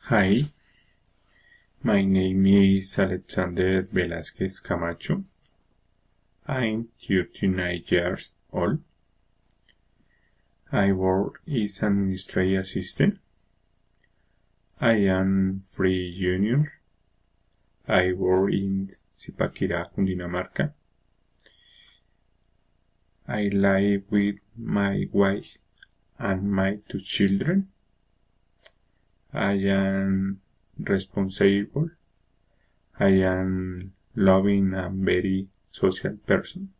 Hi, my name is Alexander Velázquez Camacho. I'm 39 years old. I work as an administrative assistant. I am free junior. I work in Zipaquirá, Cundinamarca. I live with my wife and my 2 children. I am responsible. I am loving and very social person.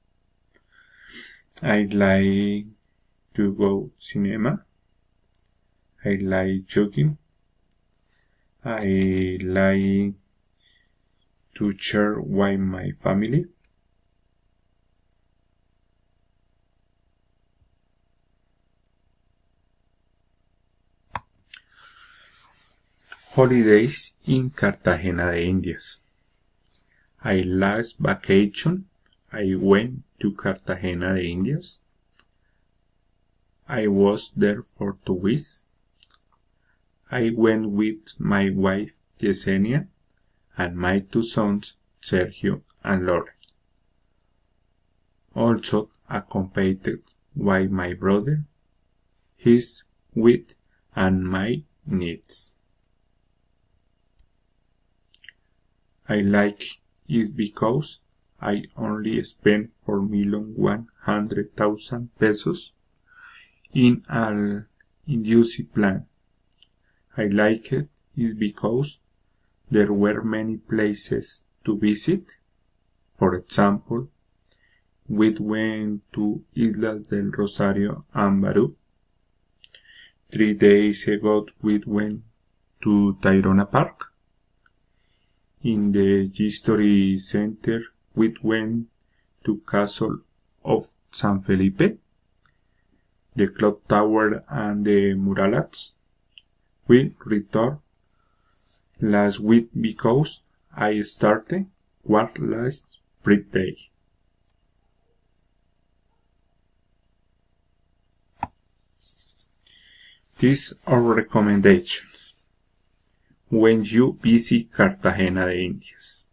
I like to go cinema. I like jogging. I like to share with my family. Holidays in Cartagena de Indias. I last vacation I went to Cartagena de Indias. I was there for 2 weeks. I went with my wife Yesenia and my 2 sons Sergio and Lore. Also accompanied by my brother, his wife and my niece. I like it because I only spent 4,100,000 pesos in an induced plan. I like it because there were many places to visit. For example, we went to Islas del Rosario and Barú. 3 days ago we went to Tayrona Park. In the History Center we went to Castle of San Felipe, the Clock Tower and the Murallas. We returned last week because I started work last Friday. These are recommendations when you visit Cartagena de Indias.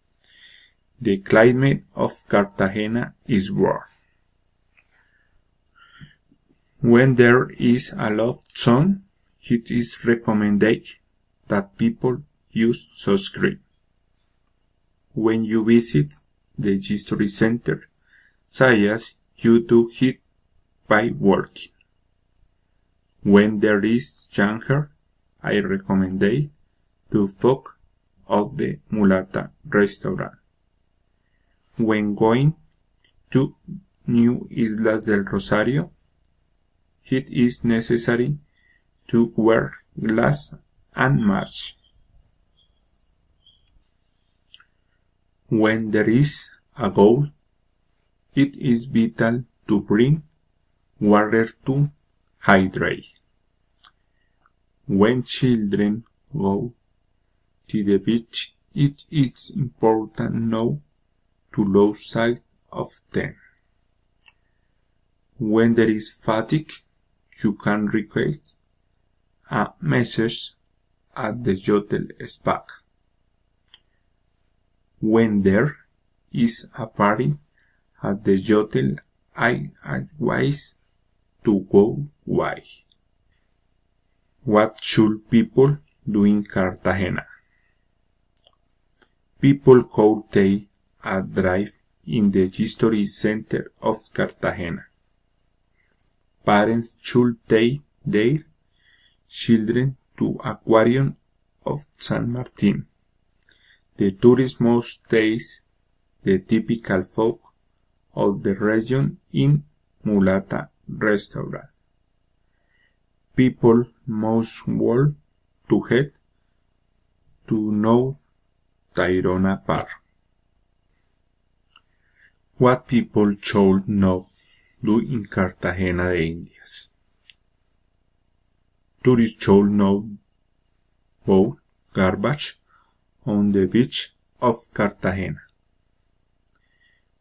The climate of Cartagena is warm. When there is a lot of sun, it is recommended that people use sunscreen. When you visit the History Center, such as you do it by walking. When there is younger, I recommend to fuck of the Mulata restaurant. When going to New Islas del Rosario, it is necessary to wear glass and mask. When there is a goal, it is vital to bring water to hydrate. When children go to the beach, it is important not to lose sight of them. When there is fatigue, you can request a message at the hotel spa. When there is a party at the hotel, I advise to go away. What should people do in Cartagena? People could take a drive in the History Center of Cartagena. Parents should take their children to Aquarium of San Martin. The tourists must taste the typical food of the region in Mulata restaurant. People must walk to head to know Tayrona Park. What people should not do in Cartagena de Indias. Tourists should not throw garbage on the beach of Cartagena.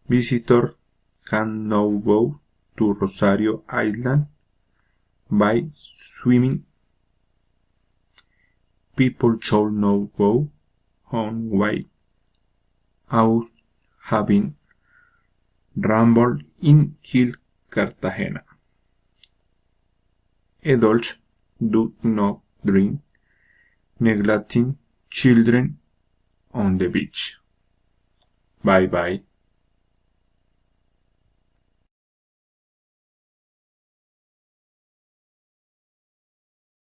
Visitors can now go to Rosario Island by swimming. people should not go on without having rambled in Hill Cartagena. Adults do not drink, neglecting children on the beach. Bye bye.